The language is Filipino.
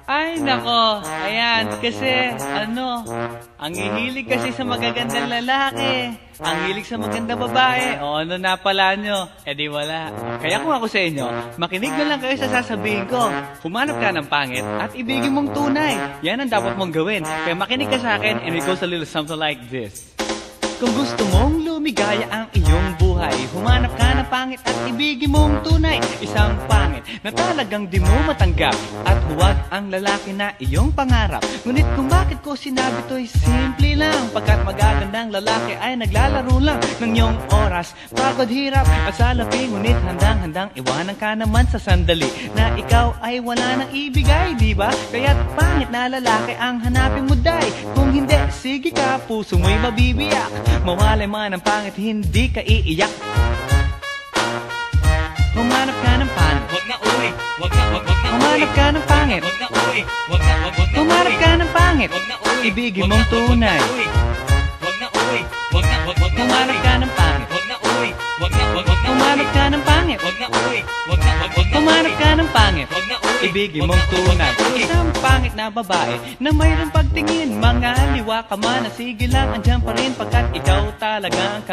Ay, nako. Ayan, kasi, ang hihilig kasi sa magagandang lalaki. Ang hilig sa magandang babae. O, ano na pala nyo? Eh di wala. Kaya kung ako sa inyo, makinig na lang kayo sa sasabihin ko. Humanap ka ng pangit at ibigin mong tunay. Yan ang dapat mong gawin. Kaya makinig ka sa akin and it goes a little something like this. Kung gusto mong lumigaya ang iyong buhay, humanap ka ng pangit at ibigin mong tunay. Isang pangit na talagang di mo matanggap, at huwag ang lalaki na iyong pangarap. Ngunit kung bakit ko sinabi to'y simple lang, pagkat magagandang lalaki ay naglalaro lang ng iyong oras. Pagod, hirap at salapi, ngunit handang-handang iwanan ka naman sa sandali na ikaw ay wala nang ibigay, diba? Kaya't pangit na lalaki ang hanapin mo, day. Kung hindi, sige ka, puso mo'y mabibiyak. Mawalay man ang pangit, hindi ka iiyak. Humanap ka ng pangit. Wag na uy, wag na Humanap ka ng pangit. Wag na uy, wag na Humanap ka ng pangit. Wag na uy, Ibigin mong tunay. Wag na uy, wag na Humanap ka ng pangit. Wag na uy, wag na Humanap ka ng pangit. Wag na uy, wag na Humanap ka ng pangit. Wag na uy, Ibigin mong tunay. Isang pangit na babae na mayroong pagtingin, mga liwa ka man, sige lang, andyan pa rin, pagkat ikaw talaga ang